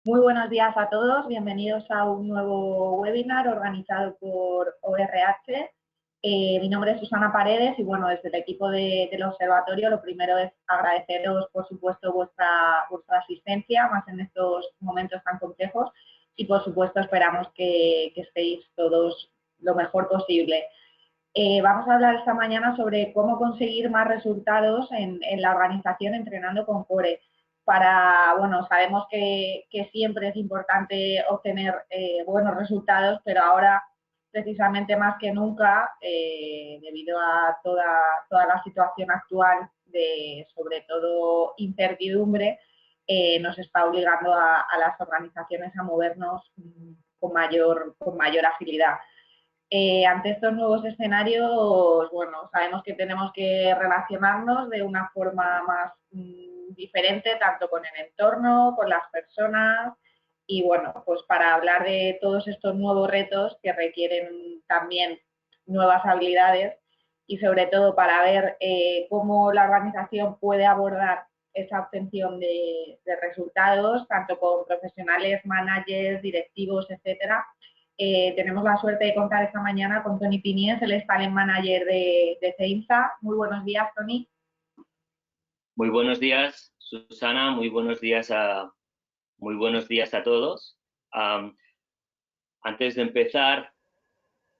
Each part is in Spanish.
Muy buenos días a todos, bienvenidos a un nuevo webinar organizado por ORH. Mi nombre es Susana Paredes y bueno, desde el equipo del observatorio lo primero es agradeceros por supuesto vuestra asistencia, más en estos momentos tan complejos, y por supuesto esperamos que estéis todos lo mejor posible. Vamos a hablar esta mañana sobre cómo conseguir más resultados en la organización entrenando con Core. Bueno, sabemos que siempre es importante obtener buenos resultados, pero ahora precisamente más que nunca, debido a toda la situación actual de sobre todo incertidumbre, nos está obligando a las organizaciones a movernos con mayor agilidad. Ante estos nuevos escenarios, bueno, sabemos que tenemos que relacionarnos de una forma más diferente, tanto con el entorno, con las personas, y bueno, pues para hablar de todos estos nuevos retos que requieren también nuevas habilidades y sobre todo para ver cómo la organización puede abordar esa obtención de resultados, tanto con profesionales, managers, directivos, etcétera. Tenemos la suerte de contar esta mañana con Tony Pinies, el Talent Manager de CEINSA. Muy buenos días, Tony. Muy buenos días, Susana. Muy buenos días a todos. Antes de empezar,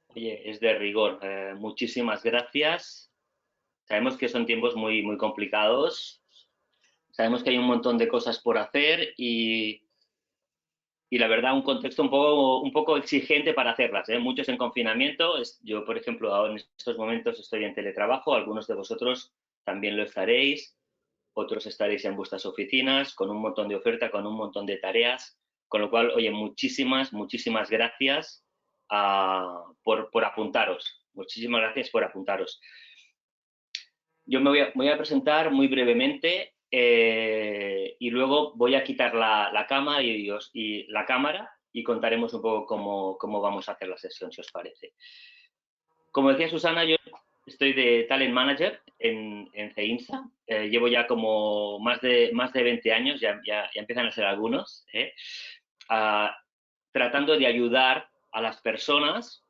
oye, es de rigor. Muchísimas gracias. Sabemos que son tiempos muy complicados. Sabemos que hay un montón de cosas por hacer y la verdad un contexto un poco exigente para hacerlas, ¿eh? Muchos en confinamiento. Yo, por ejemplo, ahora en estos momentos estoy en teletrabajo. Algunos de vosotros también lo estaréis. Otros estaréis en vuestras oficinas con un montón de oferta, con un montón de tareas, con lo cual, oye, muchísimas gracias por apuntaros. Muchísimas gracias por apuntaros. Yo voy a presentar muy brevemente y luego voy a quitar la cámara la cámara y contaremos un poco cómo vamos a hacer la sesión, si os parece. Como decía Susana, yo estoy de Talent Manager en CEINSA. Llevo ya como más de 20 años, ya empiezan a ser algunos, tratando de ayudar a las personas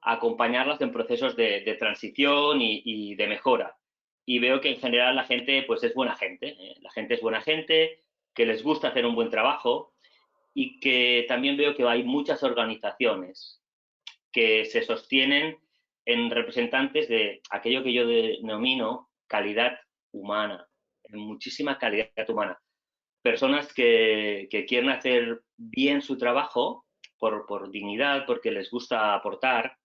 a acompañarlas en procesos de transición y de mejora. Y veo que en general la gente pues es buena gente. La gente es buena gente, que les gusta hacer un buen trabajo y que también veo que hay muchas organizaciones que se sostienen en representantes de aquello que yo denomino calidad humana, muchísima calidad humana. Personas que quieren hacer bien su trabajo por dignidad, porque les gusta aportar.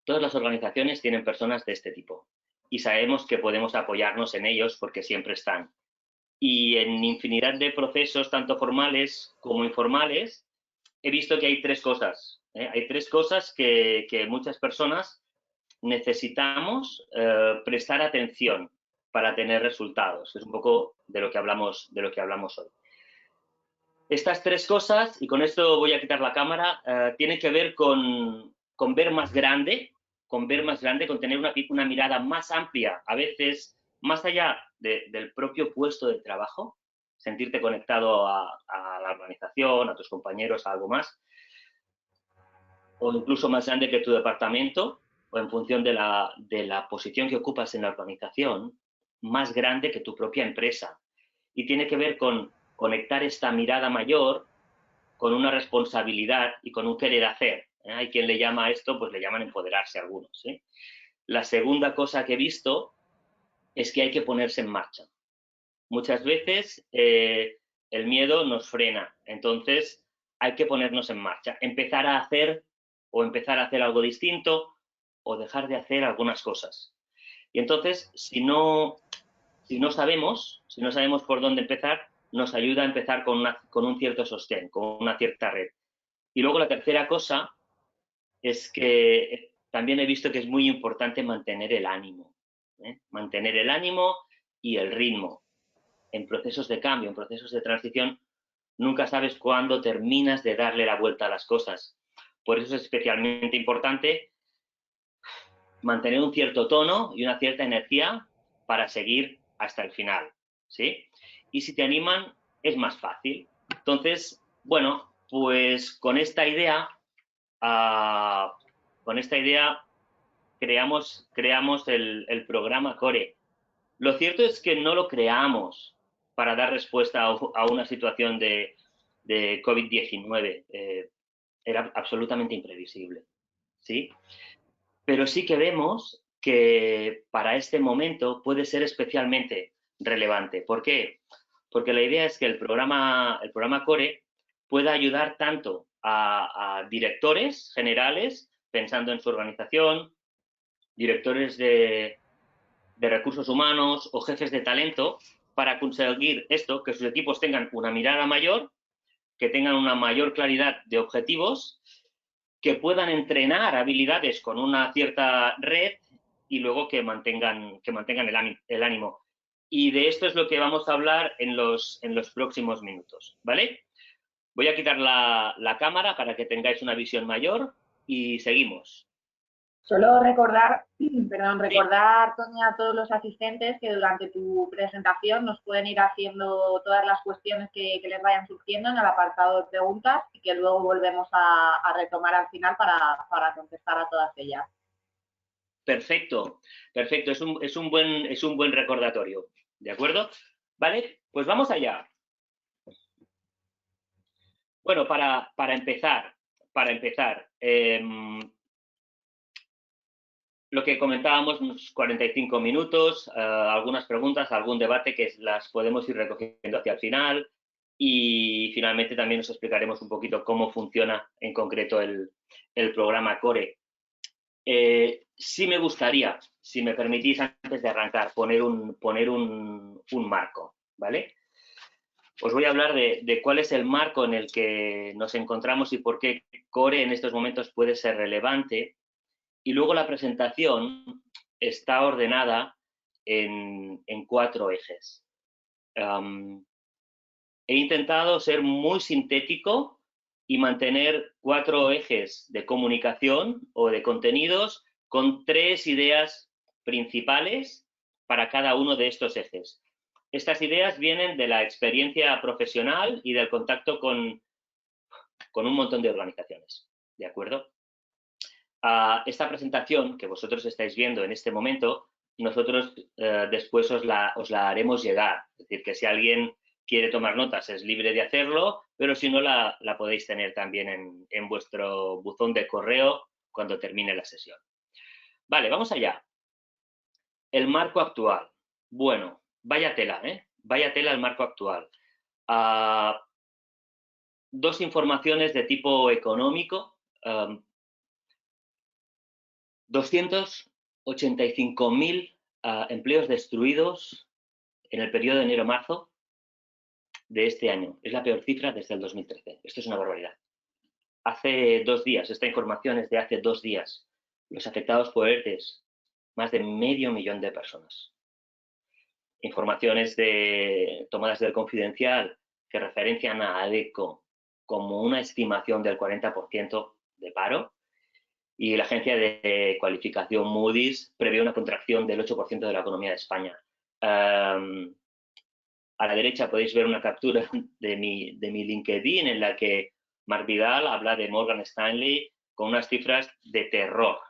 Todas las organizaciones tienen personas de este tipo y sabemos que podemos apoyarnos en ellos porque siempre están. Y en infinidad de procesos, tanto formales como informales, he visto que hay tres cosas. Hay tres cosas que muchas personas necesitamos prestar atención para tener resultados. Es un poco de lo que hablamos hoy. Estas tres cosas, y con esto voy a quitar la cámara, tienen que ver con ver más grande, con tener una mirada más amplia, a veces más allá del propio puesto de trabajo, sentirte conectado a la organización, a tus compañeros, a algo más, o incluso más grande que tu departamento, o en función de la posición que ocupas en la organización, más grande que tu propia empresa. Y tiene que ver con conectar esta mirada mayor con una responsabilidad y con un querer hacer. Hay quien le llama a esto, pues le llaman empoderarse algunos. La segunda cosa que he visto es que hay que ponerse en marcha. Muchas veces el miedo nos frena, entonces hay que ponernos en marcha, empezar a hacer algo distinto o dejar de hacer algunas cosas. Y entonces, si no sabemos por dónde empezar, nos ayuda a empezar con un cierto sostén, con una cierta red. Y luego la tercera cosa es que también he visto que es muy importante mantener el ánimo, mantener el ánimo y el ritmo. En procesos de cambio, en procesos de transición, nunca sabes cuándo terminas de darle la vuelta a las cosas. Por eso es especialmente importante mantener un cierto tono y una cierta energía para seguir hasta el final, ¿sí? Y si te animan, es más fácil. Entonces, bueno, pues con esta idea creamos el programa CORE. Lo cierto es que no lo creamos para dar respuesta a una situación de COVID-19. Era absolutamente imprevisible, ¿sí? Pero sí que vemos que para este momento puede ser especialmente relevante. ¿Por qué? Porque la idea es que el programa CORE pueda ayudar tanto a directores generales, pensando en su organización, directores de recursos humanos o jefes de talento, para conseguir esto, que sus equipos tengan una mirada mayor, que tengan una mayor claridad de objetivos, que puedan entrenar habilidades con una cierta red y luego que mantengan el ánimo. Y de esto es lo que vamos a hablar en los próximos minutos, ¿vale? Voy a quitar la cámara para que tengáis una visión mayor y seguimos. Solo recordar, Sí. Toña, a todos los asistentes que durante tu presentación nos pueden ir haciendo todas las cuestiones que les vayan surgiendo en el apartado de preguntas y que luego volvemos a retomar al final para contestar a todas ellas. Perfecto, perfecto. Es un buen recordatorio. ¿De acuerdo? Vale, pues vamos allá. Bueno, para empezar, lo que comentábamos, unos 45 minutos, algunas preguntas, algún debate que las podemos ir recogiendo hacia el final y finalmente también os explicaremos un poquito cómo funciona en concreto el programa CORE. Sí me gustaría, si me permitís, antes de arrancar, poner un marco, ¿vale? Os voy a hablar de cuál es el marco en el que nos encontramos y por qué CORE en estos momentos puede ser relevante. Y luego la presentación está ordenada en 4 ejes. He intentado ser muy sintético y mantener 4 ejes de comunicación o de contenidos con 3 ideas principales para cada uno de estos ejes. Estas ideas vienen de la experiencia profesional y del contacto con un montón de organizaciones, ¿de acuerdo? Esta presentación que vosotros estáis viendo en este momento, nosotros después os la haremos llegar. Es decir, que si alguien quiere tomar notas es libre de hacerlo, pero si no la podéis tener también en vuestro buzón de correo cuando termine la sesión. Vale, vamos allá. El marco actual. Bueno, vaya tela, ¿eh? Vaya tela el marco actual. 2 informaciones de tipo económico. 285.000 empleos destruidos en el periodo de enero-marzo de este año. Es la peor cifra desde el 2013. Esto es una barbaridad. Hace 2 días, esta información es de hace 2 días, los afectados por ERTES, más de 500.000 de personas. Informaciones tomadas del Confidencial que referencian a ADECO como una estimación del 40% de paro, y la agencia de cualificación Moody's prevé una contracción del 8% de la economía de España. A la derecha podéis ver una captura de mi LinkedIn en la que Marc Vidal habla de Morgan Stanley con unas cifras de terror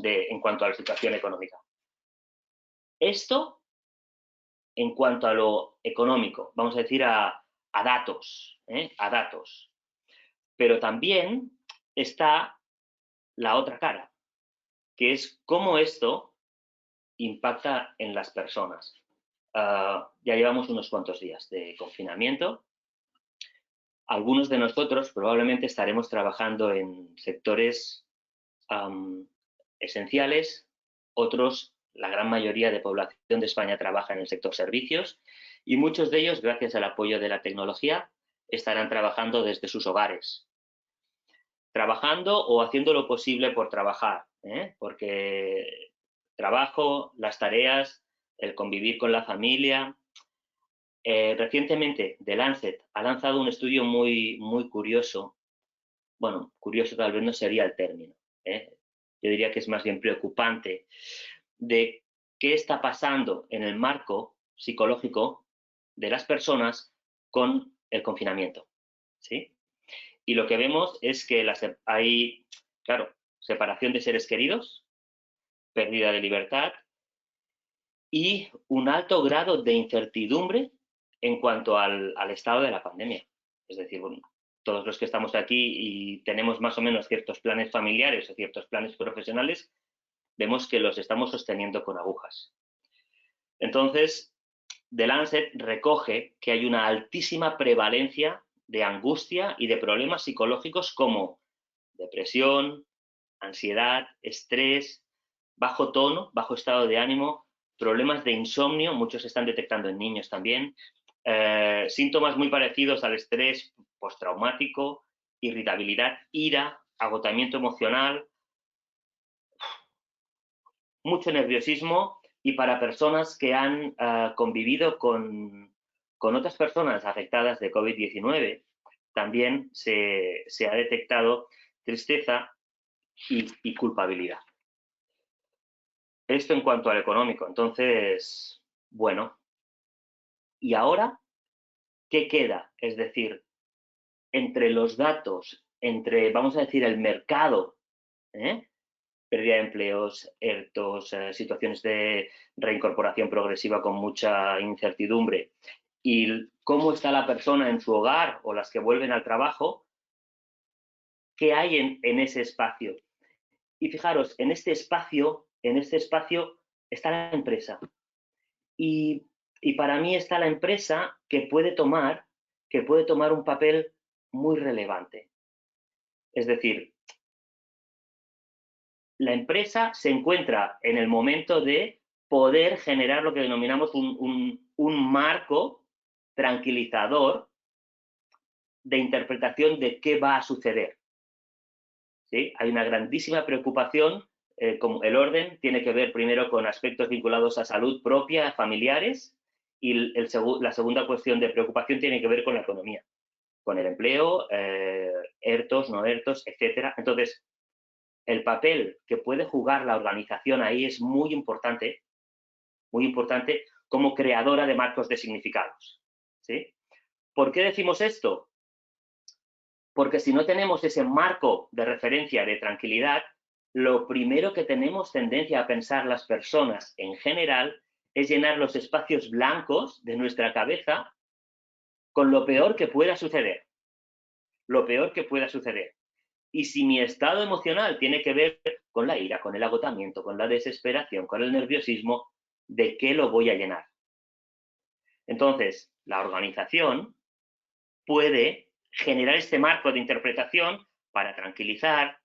en cuanto a la situación económica. Esto en cuanto a lo económico, vamos a decir a datos, a datos. Pero también está la otra cara, que es cómo esto impacta en las personas. Ya llevamos unos cuantos días de confinamiento. Algunos de nosotros probablemente estaremos trabajando en sectores esenciales, otros, la gran mayoría de población de España trabaja en el sector servicios y muchos de ellos, gracias al apoyo de la tecnología, estarán trabajando desde sus hogares. Trabajando o haciendo lo posible por trabajar, porque trabajo, las tareas, el convivir con la familia. Recientemente, The Lancet ha lanzado un estudio muy, muy curioso. Bueno, curioso tal vez no sería el término. Yo diría que es más bien preocupante de qué está pasando en el marco psicológico de las personas con el confinamiento, ¿sí? Y lo que vemos es que hay, claro, separación de seres queridos, pérdida de libertad y un alto grado de incertidumbre en cuanto al estado de la pandemia. Es decir, bueno, todos los que estamos aquí y tenemos más o menos ciertos planes familiares o ciertos planes profesionales, vemos que los estamos sosteniendo con agujas. Entonces, The Lancet recoge que hay una altísima prevalencia de angustia y de problemas psicológicos como depresión, ansiedad, estrés, bajo tono, bajo estado de ánimo, problemas de insomnio, muchos se están detectando en niños también, síntomas muy parecidos al estrés postraumático, irritabilidad, ira, agotamiento emocional, mucho nerviosismo y para personas que han convivido con otras personas afectadas de COVID-19, también se ha detectado tristeza y culpabilidad. Esto en cuanto al económico. Entonces, bueno, ¿y ahora qué queda? Es decir, entre los datos, entre, vamos a decir, el mercado, pérdida de empleos, ERTOs, situaciones de reincorporación progresiva con mucha incertidumbre, y cómo está la persona en su hogar o las que vuelven al trabajo, ¿qué hay en ese espacio? Y fijaros, en este espacio está la empresa. Y para mí está la empresa que puede tomar un papel muy relevante. Es decir, la empresa se encuentra en el momento de poder generar lo que denominamos un marco tranquilizador de interpretación de qué va a suceder. ¿Sí? Hay una grandísima preocupación, como el orden tiene que ver primero con aspectos vinculados a salud propia, familiares, y la segunda cuestión de preocupación tiene que ver con la economía, con el empleo, ERTOs, no ERTOs, etcétera. Entonces, el papel que puede jugar la organización ahí es muy importante como creadora de marcos de significados. ¿Sí? ¿Por qué decimos esto? Porque si no tenemos ese marco de referencia de tranquilidad, lo primero que tenemos tendencia a pensar las personas en general es llenar los espacios blancos de nuestra cabeza con lo peor que pueda suceder. Lo peor que pueda suceder. Y si mi estado emocional tiene que ver con la ira, con el agotamiento, con la desesperación, con el nerviosismo, ¿de qué lo voy a llenar? Entonces, la organización puede generar este marco de interpretación para tranquilizar,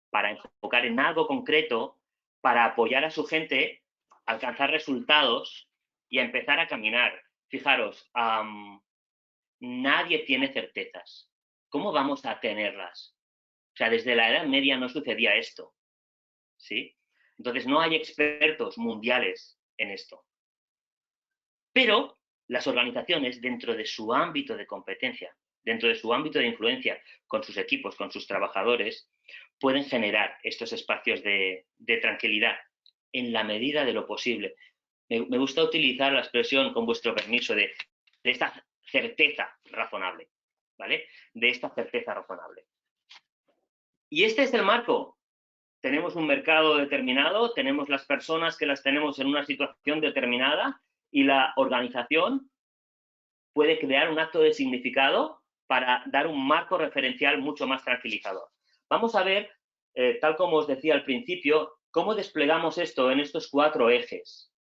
para enfocar en algo concreto, para apoyar a su gente a alcanzar resultados y a empezar a caminar. Fijaros, nadie tiene certezas. ¿Cómo vamos a tenerlas? O sea, desde la Edad Media no sucedía esto, ¿sí? Entonces no hay expertos mundiales en esto. Pero las organizaciones, dentro de su ámbito de competencia, dentro de su ámbito de influencia, con sus equipos, con sus trabajadores, pueden generar estos espacios de tranquilidad en la medida de lo posible. Me gusta utilizar la expresión, con vuestro permiso, de esta certeza razonable, ¿vale? De esta certeza razonable. Y este es el marco. Tenemos un mercado determinado, tenemos las personas que las tenemos en una situación determinada y la organización puede crear un acto de significado para dar un marco referencial mucho más tranquilizador. Vamos a ver, tal como os decía al principio, cómo desplegamos esto en estos 4 ejes.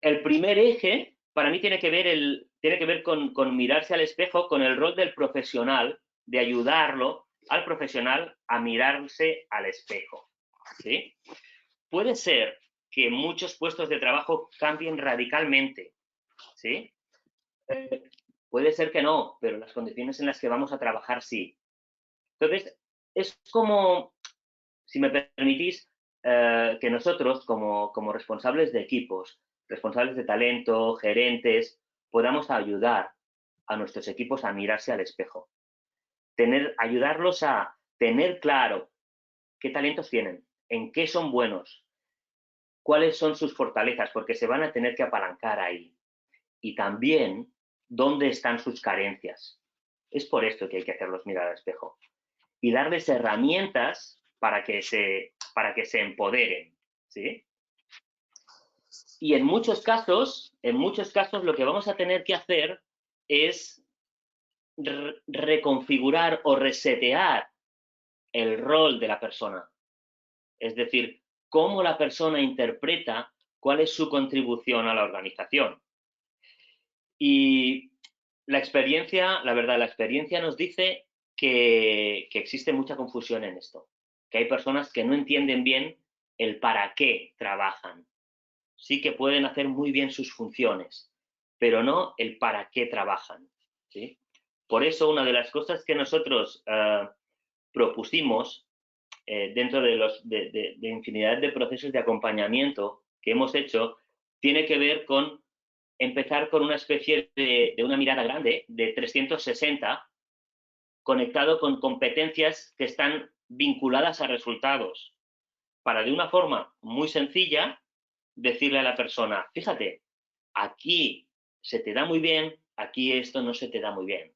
El primer eje, para mí, tiene que ver con mirarse al espejo, con el rol del profesional, de ayudarlo al profesional a mirarse al espejo. ¿Sí? Puede ser que muchos puestos de trabajo cambien radicalmente, ¿sí? Puede ser que no, pero las condiciones en las que vamos a trabajar sí. Entonces, es como, si me permitís, que nosotros, como responsables de equipos, responsables de talento, gerentes, podamos ayudar a nuestros equipos a mirarse al espejo. Ayudarlos a tener claro qué talentos tienen, en qué son buenos, cuáles son sus fortalezas, porque se van a tener que apalancar ahí. Y también dónde están sus carencias. Es por esto que hay que hacerlos mirar al espejo y darles herramientas para que se empoderen, ¿sí? Y en muchos casos lo que vamos a tener que hacer es reconfigurar o resetear el rol de la persona. Es decir, cómo la persona interpreta cuál es su contribución a la organización. Y la experiencia nos dice que existe mucha confusión en esto, que hay personas que no entienden bien el para qué trabajan. Sí que pueden hacer muy bien sus funciones, pero no el para qué trabajan, ¿sí? Por eso, una de las cosas que nosotros propusimos dentro de infinidad de procesos de acompañamiento que hemos hecho, tiene que ver con empezar con una especie de una mirada grande, de 360, conectado con competencias que están vinculadas a resultados, para de una forma muy sencilla decirle a la persona, fíjate, aquí se te da muy bien, aquí esto no se te da muy bien,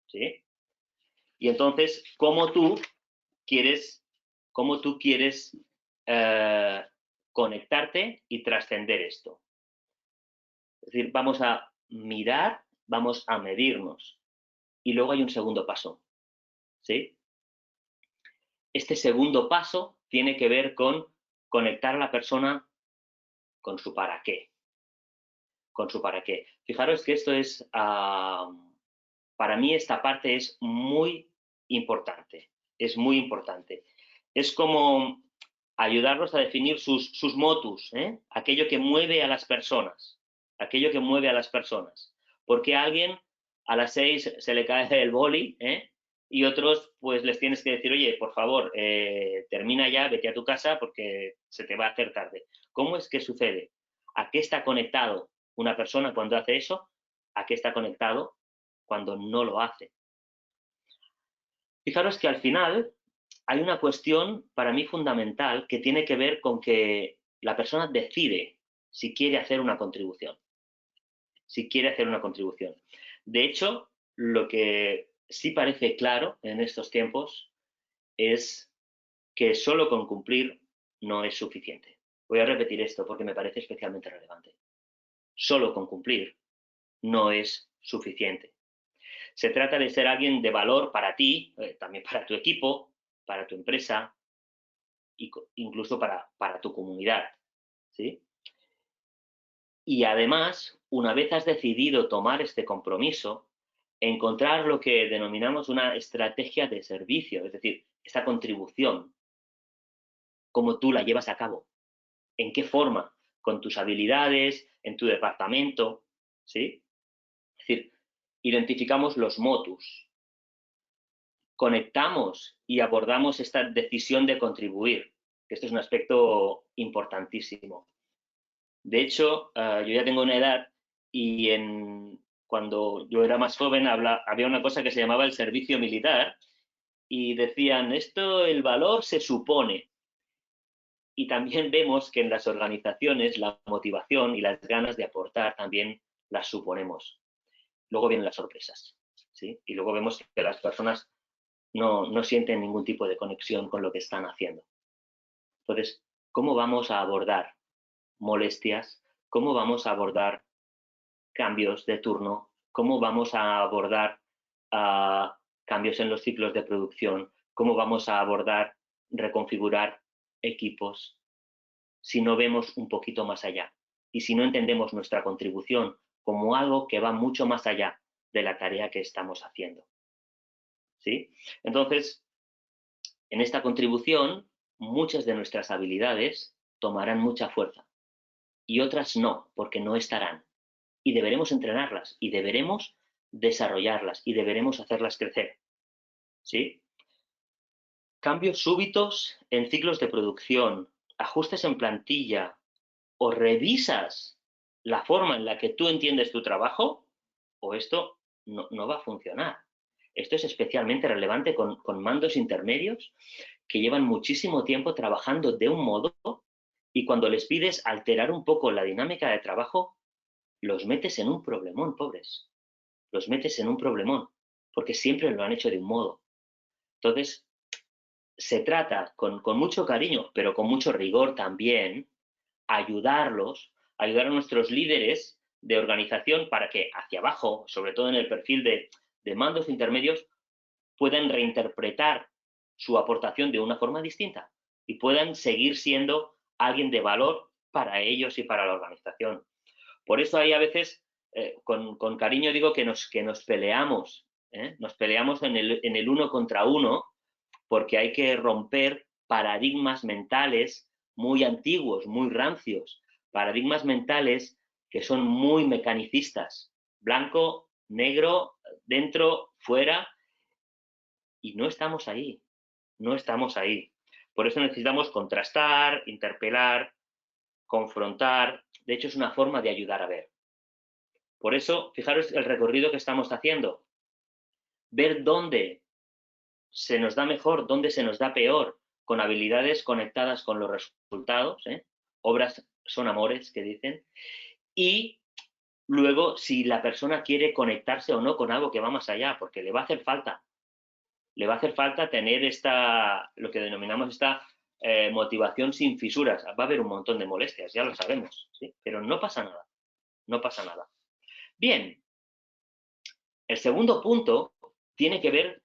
¿sí? Y entonces, cómo tú quieres conectarte y trascender esto? Es decir, vamos a mirar, vamos a medirnos. Y luego hay un segundo paso, ¿sí? Este segundo paso tiene que ver con conectar a la persona con su para qué. Con su para qué. Fijaros que esto es, para mí esta parte es muy importante. Es muy importante. Es como ayudarlos a definir sus motus, ¿eh? Aquello que mueve a las personas. Aquello que mueve a las personas. Porque a alguien a las 6 se le cae el boli, ¿eh? Y otros pues les tienes que decir, oye, por favor, termina ya, vete a tu casa porque se te va a hacer tarde. ¿Cómo es que sucede? ¿A qué está conectado una persona cuando hace eso? ¿A qué está conectado cuando no lo hace? Fijaros que al final hay una cuestión para mí fundamental que tiene que ver con que la persona decide si quiere hacer una contribución. Si quiere hacer una contribución. De hecho, lo que sí parece claro en estos tiempos es que solo con cumplir no es suficiente. Voy a repetir esto porque me parece especialmente relevante. Solo con cumplir no es suficiente. Se trata de ser alguien de valor para ti, también para tu equipo, para tu empresa, incluso para tu comunidad, ¿sí? Y además, una vez has decidido tomar este compromiso, encontrar lo que denominamos una estrategia de servicio, es decir, esta contribución, cómo tú la llevas a cabo, en qué forma, con tus habilidades, en tu departamento, ¿sí? Es decir, identificamos los motus, conectamos y abordamos esta decisión de contribuir, que esto es un aspecto importantísimo. De hecho, yo ya tengo una edad y cuando yo era más joven había una cosa que se llamaba el servicio militar y decían, esto, el valor se supone. Y también vemos que en las organizaciones la motivación y las ganas de aportar también las suponemos. Luego vienen las sorpresas, ¿sí? Y luego vemos que las personas no sienten ningún tipo de conexión con lo que están haciendo. Entonces, ¿cómo vamos a abordar molestias? ¿Cómo vamos a abordar cambios de turno? ¿Cómo vamos a abordar cambios en los ciclos de producción? ¿Cómo vamos a abordar, reconfigurar equipos si no vemos un poquito más allá? Y si no entendemos nuestra contribución como algo que va mucho más allá de la tarea que estamos haciendo, ¿sí? Entonces, en esta contribución, muchas de nuestras habilidades tomarán mucha fuerza y otras no, porque no estarán. Y deberemos entrenarlas y deberemos desarrollarlas y deberemos hacerlas crecer, ¿sí? Cambios súbitos en ciclos de producción, ajustes en plantilla o revisas la forma en la que tú entiendes tu trabajo o esto no va a funcionar. Esto es especialmente relevante con mandos intermedios que llevan muchísimo tiempo trabajando de un modo y cuando les pides alterar un poco la dinámica de trabajo, los metes en un problemón, pobres. los metes en un problemón, porque siempre lo han hecho de un modo. Entonces, se trata con mucho cariño, pero con mucho rigor también, ayudar a nuestros líderes de organización para que hacia abajo, sobre todo en el perfil de mandos intermedios, puedan reinterpretar su aportación de una forma distinta y puedan seguir siendo alguien de valor para ellos y para la organización. Por eso ahí a veces, con cariño digo que nos peleamos, nos peleamos en el uno contra uno, porque hay que romper paradigmas mentales muy antiguos, muy rancios, paradigmas mentales que son muy mecanicistas, blanco, negro, dentro, fuera, y no estamos ahí, no estamos ahí. Por eso necesitamos contrastar, interpelar, confrontar. De hecho, es una forma de ayudar a ver. Por eso, fijaros el recorrido que estamos haciendo. Ver dónde se nos da mejor, dónde se nos da peor, con habilidades conectadas con los resultados. Obras son amores, que dicen. Y luego, si la persona quiere conectarse o no con algo que va más allá, porque le va a hacer falta. Le va a hacer falta tener lo que denominamos esta motivación sin fisuras. Va a haber un montón de molestias, ya lo sabemos, ¿sí? Pero no pasa nada, no pasa nada. Bien, el segundo punto tiene que ver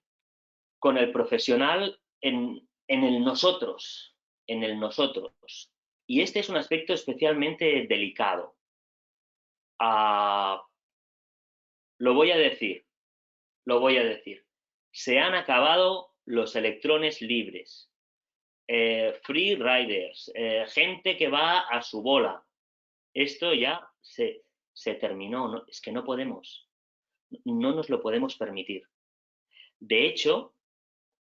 con el profesional en el nosotros, en el nosotros. Y este es un aspecto especialmente delicado. Lo voy a decir, Se han acabado los electrones libres. Free riders, gente que va a su bola. Esto ya se terminó, ¿no? Es que no podemos, no nos lo podemos permitir. De hecho,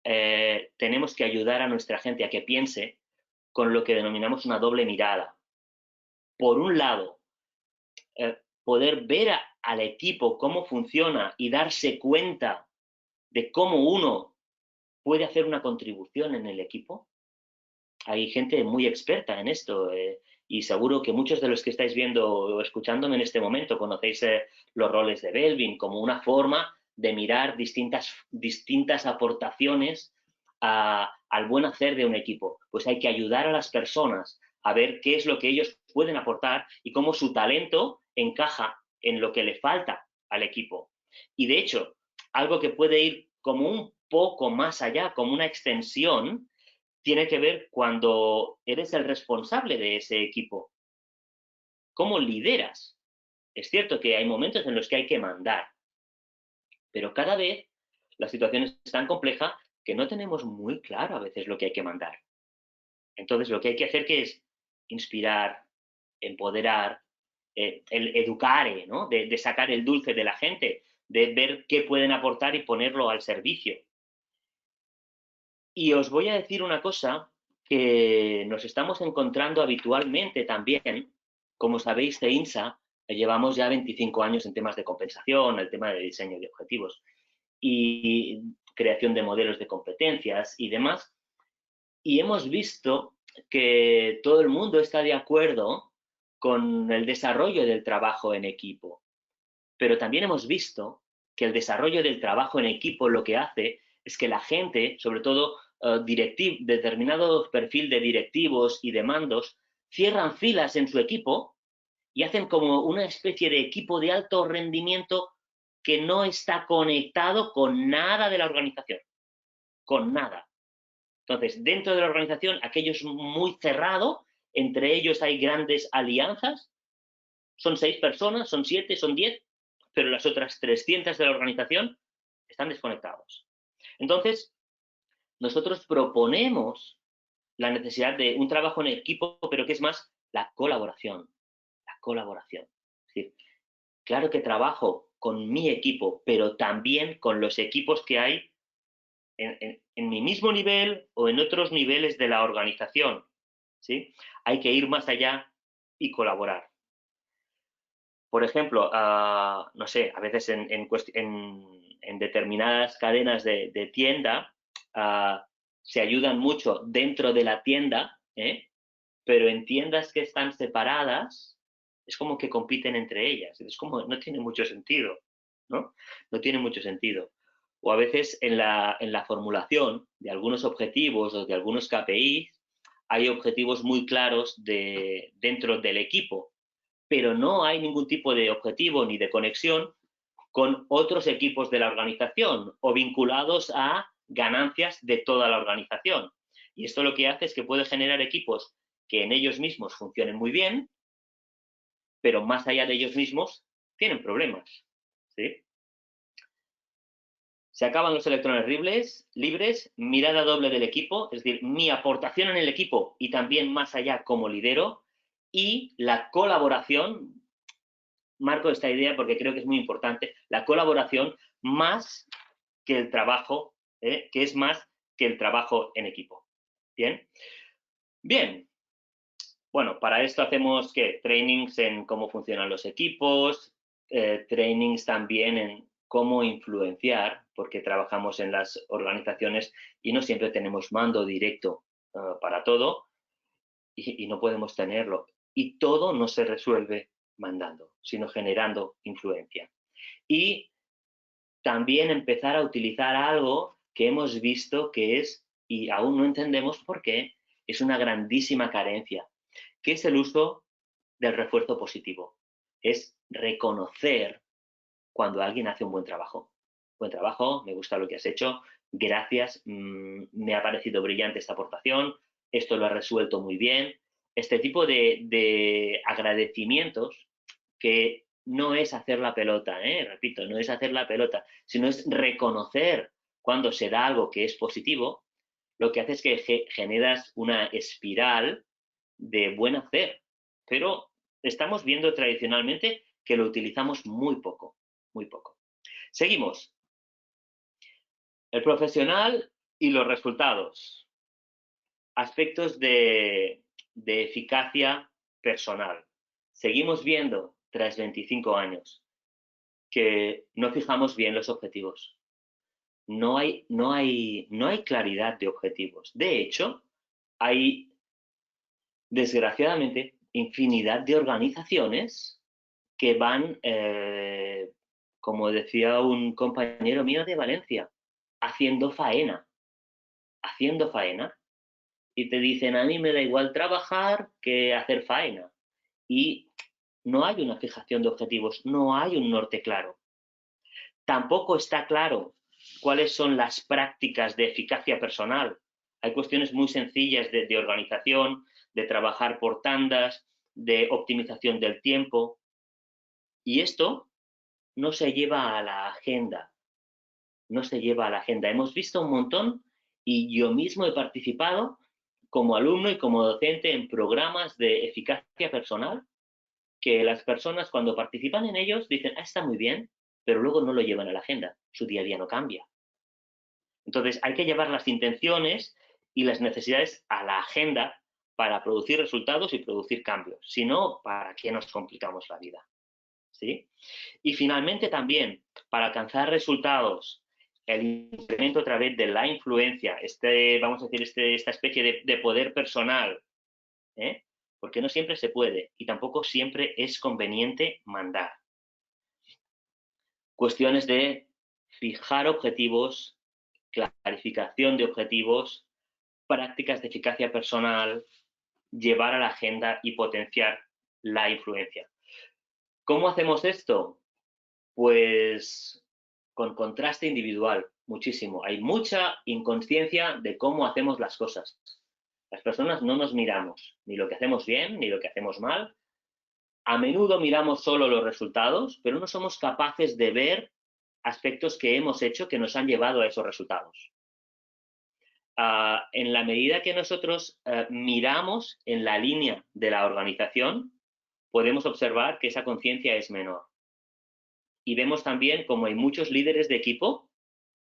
tenemos que ayudar a nuestra gente a que piense con lo que denominamos una doble mirada. Por un lado, poder ver al equipo cómo funciona y darse cuenta de cómo uno puede hacer una contribución en el equipo. Hay gente muy experta en esto y seguro que muchos de los que estáis viendo o escuchándome en este momento conocéis los roles de Belvin como una forma de mirar distintas aportaciones al buen hacer de un equipo. Pues hay que ayudar a las personas a ver qué es lo que ellos pueden aportar y cómo su talento encaja en lo que le falta al equipo. Y de hecho, algo que puede ir como un poco más allá, como una extensión, tiene que ver cuando eres el responsable de ese equipo. ¿Cómo lideras? Es cierto que hay momentos en los que hay que mandar, pero cada vez la situación es tan compleja que no tenemos muy claro a veces lo que hay que mandar. Entonces, lo que hay que hacer que es inspirar, empoderar, el educare, ¿no? De sacar el dulce de la gente, de ver qué pueden aportar y ponerlo al servicio. Y os voy a decir una cosa que nos estamos encontrando habitualmente también. Como sabéis, CEINSA llevamos ya 25 años en temas de compensación, el tema de diseño de objetivos y creación de modelos de competencias y demás. Y hemos visto que todo el mundo está de acuerdo con el desarrollo del trabajo en equipo. Pero también hemos visto que el desarrollo del trabajo en equipo lo que hace es que la gente, sobre todo determinado perfil de directivos y de mandos, cierran filas en su equipo y hacen como una especie de equipo de alto rendimiento que no está conectado con nada de la organización, con nada. Entonces, dentro de la organización, aquello es muy cerrado, entre ellos hay grandes alianzas, son 6 personas, son 7, son 10, pero las otras 300 de la organización están desconectados. Entonces, nosotros proponemos la necesidad de un trabajo en equipo, pero que es más la colaboración. La colaboración. Es decir, claro que trabajo con mi equipo, pero también con los equipos que hay en mi mismo nivel o en otros niveles de la organización. ¿Sí? Hay que ir más allá y colaborar. Por ejemplo, no sé, a veces en determinadas cadenas de tienda se ayudan mucho dentro de la tienda, pero en tiendas que están separadas es como que compiten entre ellas. Es como, no tiene mucho sentido. ¿no? No tiene mucho sentido. O a veces en la formulación de algunos objetivos o de algunos KPIs hay objetivos muy claros dentro del equipo, pero no hay ningún tipo de objetivo ni de conexión con otros equipos de la organización o vinculados a ganancias de toda la organización. Y esto lo que hace es que puede generar equipos que en ellos mismos funcionen muy bien, pero más allá de ellos mismos tienen problemas, ¿sí? Se acaban los electrones libres, mirada doble del equipo, es decir, mi aportación en el equipo y también más allá como lidero, y la colaboración, marco esta idea porque creo que es muy importante, la colaboración más que el trabajo, que es más que el trabajo en equipo. ¿Bien? Bien. Bueno, para esto hacemos, ¿qué? Trainings en cómo funcionan los equipos, trainings también en cómo influenciar, porque trabajamos en las organizaciones y no siempre tenemos mando directo para todo y no podemos tenerlo. Y todo no se resuelve mandando, sino generando influencia. Y también empezar a utilizar algo que hemos visto que es, y aún no entendemos por qué, es una grandísima carencia, que es el uso del refuerzo positivo. Es reconocer cuando alguien hace un buen trabajo. Buen trabajo, me gusta lo que has hecho, gracias, me ha parecido brillante esta aportación, esto lo has resuelto muy bien. Este tipo de agradecimientos que no es hacer la pelota, repito, no es hacer la pelota, sino es reconocer cuando se da algo que es positivo, lo que hace es que generas una espiral de buen hacer, pero estamos viendo tradicionalmente que lo utilizamos muy poco, muy poco. Seguimos. El profesional y los resultados. Aspectos de eficacia personal. Seguimos viendo, tras 25 años, que no fijamos bien los objetivos. No hay claridad de objetivos. De hecho, hay, desgraciadamente, infinidad de organizaciones que van, como decía un compañero mío de Valencia, haciendo faena, y te dicen, a mí me da igual trabajar que hacer faena. Y no hay una fijación de objetivos, no hay un norte claro. Tampoco está claro cuáles son las prácticas de eficacia personal. Hay cuestiones muy sencillas de organización, de trabajar por tandas, de optimización del tiempo. Y esto no se lleva a la agenda. No se lleva a la agenda. Hemos visto un montón y yo mismo he participado como alumno y como docente en programas de eficacia personal que las personas cuando participan en ellos dicen, está muy bien, pero luego no lo llevan a la agenda. Su día a día no cambia. Entonces hay que llevar las intenciones y las necesidades a la agenda para producir resultados y producir cambios. Si no, ¿para qué nos complicamos la vida? ¿Sí? Y finalmente también, para alcanzar resultados, el incremento a través de la influencia, vamos a decir, esta especie de poder personal, porque no siempre se puede y tampoco siempre es conveniente mandar. Cuestiones de fijar objetivos, clarificación de objetivos, prácticas de eficacia personal, llevar a la agenda y potenciar la influencia. ¿Cómo hacemos esto? Pues con contraste individual, muchísimo. Hay mucha inconsciencia de cómo hacemos las cosas. Las personas no nos miramos, ni lo que hacemos bien, ni lo que hacemos mal. A menudo miramos solo los resultados, pero no somos capaces de ver aspectos que hemos hecho que nos han llevado a esos resultados. En la medida que nosotros miramos en la línea de la organización, podemos observar que esa conciencia es menor. Y vemos también como hay muchos líderes de equipo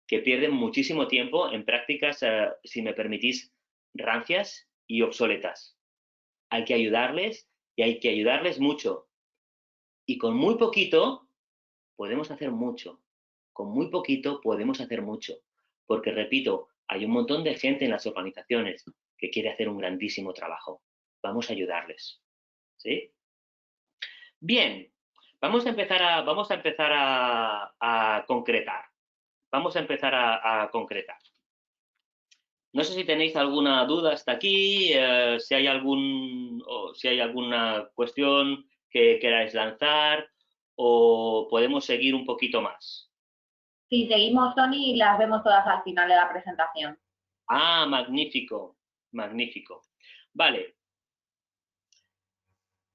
que pierden muchísimo tiempo en prácticas, si me permitís, rancias y obsoletas. Hay que ayudarles y hay que ayudarles mucho. Y con muy poquito podemos hacer mucho. Con muy poquito podemos hacer mucho. Porque, repito, hay un montón de gente en las organizaciones que quiere hacer un grandísimo trabajo. Vamos a ayudarles. ¿Sí? Bien, Vamos a empezar a concretar. Vamos a empezar a concretar. No sé si tenéis alguna duda hasta aquí, si hay alguna cuestión que queráis lanzar o podemos seguir un poquito más. Si seguimos, Tony, las vemos todas al final de la presentación. Ah, magnífico, magnífico. Vale,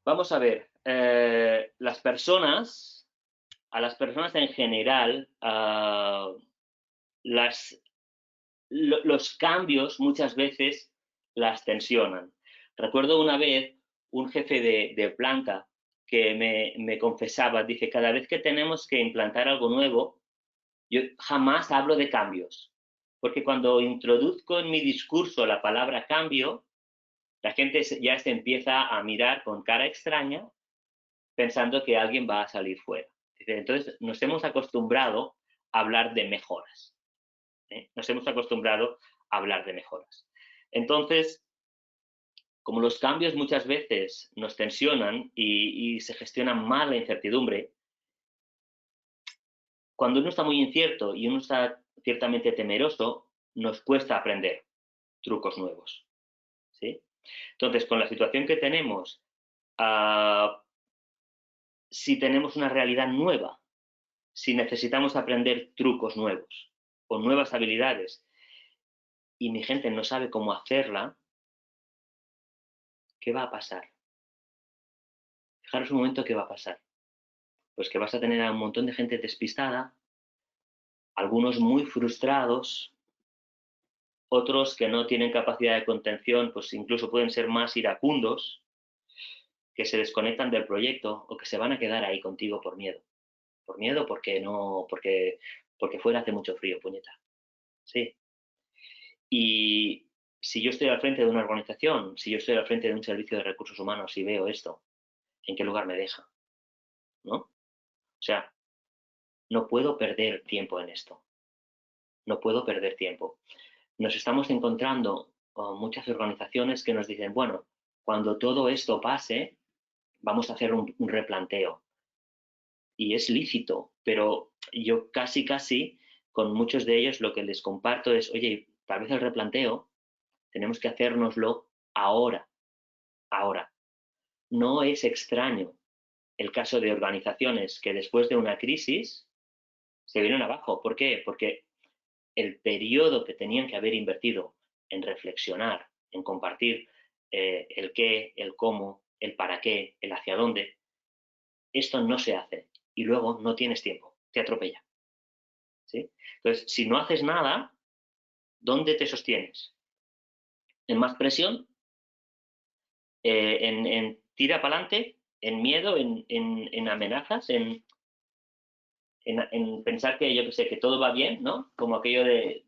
vamos a ver. A las personas en general, los cambios muchas veces las tensionan. Recuerdo una vez un jefe de planta que me confesaba, dice, cada vez que tenemos que implantar algo nuevo, yo jamás hablo de cambios, porque cuando introduzco en mi discurso la palabra cambio, la gente ya se empieza a mirar con cara extraña pensando que alguien va a salir fuera. Entonces nos hemos acostumbrado a hablar de mejoras. Nos hemos acostumbrado a hablar de mejoras. Entonces, como los cambios muchas veces nos tensionan y se gestiona mal la incertidumbre, cuando uno está muy incierto y uno está ciertamente temeroso, nos cuesta aprender trucos nuevos. ¿Sí? Entonces, con la situación que tenemos, si tenemos una realidad nueva, si necesitamos aprender trucos nuevos o nuevas habilidades y mi gente no sabe cómo hacerla, ¿qué va a pasar? Fijaros un momento qué va a pasar. Pues que vas a tener a un montón de gente despistada, algunos muy frustrados, otros que no tienen capacidad de contención, pues incluso pueden ser más iracundos, que se desconectan del proyecto o que se van a quedar ahí contigo por miedo. Por miedo porque fuera hace mucho frío, puñeta. Sí. Y si yo estoy al frente de una organización, si yo estoy al frente de un servicio de recursos humanos y veo esto, ¿en qué lugar me deja? ¿No? O sea, no puedo perder tiempo en esto. No puedo perder tiempo. Nos estamos encontrando con muchas organizaciones que nos dicen, bueno, cuando todo esto pase, vamos a hacer un replanteo. Y es lícito, pero yo casi, con muchos de ellos lo que les comparto es, oye, tal vez el replanteo tenemos que hacérnoslo ahora, ahora. No es extraño el caso de organizaciones que después de una crisis se vienen abajo. ¿Por qué? Porque el periodo que tenían que haber invertido en reflexionar, en compartir el qué, el cómo, el para qué, el hacia dónde, esto no se hace y luego no tienes tiempo, te atropella. ¿Sí? Entonces, si no haces nada, ¿dónde te sostienes? ¿En más presión? ¿En tira para adelante? ¿En miedo? ¿En amenazas? ¿En pensar que, yo que sé, que todo va bien, ¿no? Como aquello de,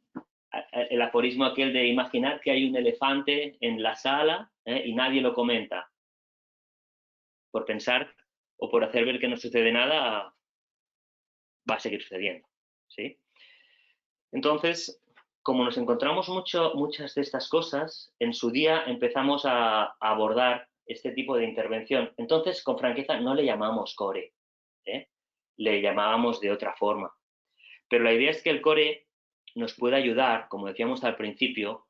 el aforismo aquel de imaginar que hay un elefante en la sala y nadie lo comenta. Por pensar o por hacer ver que no sucede nada, va a seguir sucediendo. ¿Sí? Entonces, como nos encontramos muchas de estas cosas, en su día empezamos a abordar este tipo de intervención. Entonces, con franqueza, no le llamamos core, le llamábamos de otra forma. Pero la idea es que el core nos puede ayudar, como decíamos al principio,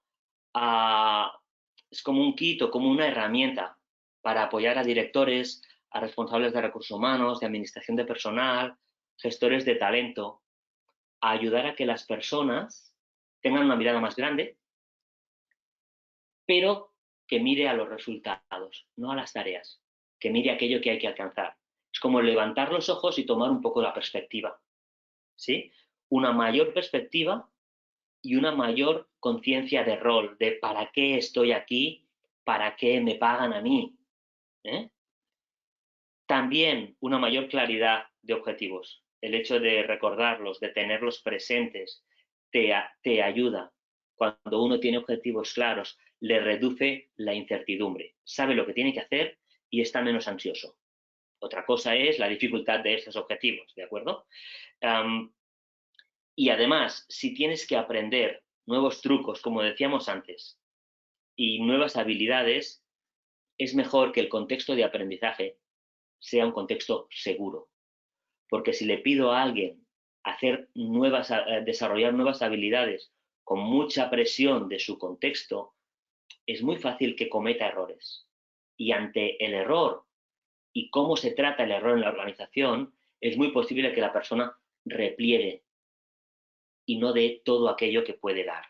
es como un kit o como una herramienta para apoyar a directores, a responsables de recursos humanos, de administración de personal, gestores de talento, a ayudar a que las personas tengan una mirada más grande, pero que mire a los resultados, no a las tareas, que mire aquello que hay que alcanzar. Es como levantar los ojos y tomar un poco la perspectiva, ¿sí? Una mayor perspectiva y una mayor conciencia de rol, de para qué estoy aquí, para qué me pagan a mí. También una mayor claridad de objetivos. El hecho de recordarlos, de tenerlos presentes, te ayuda. Cuando uno tiene objetivos claros, le reduce la incertidumbre. Sabe lo que tiene que hacer y está menos ansioso. Otra cosa es la dificultad de esos objetivos, ¿de acuerdo? Y además, si tienes que aprender nuevos trucos, como decíamos antes, y nuevas habilidades, es mejor que el contexto de aprendizaje sea un contexto seguro. porque si le pido a alguien desarrollar nuevas habilidades con mucha presión de su contexto, es muy fácil que cometa errores. Y ante el error y cómo se trata el error en la organización, es muy posible que la persona repliegue y no dé todo aquello que puede dar,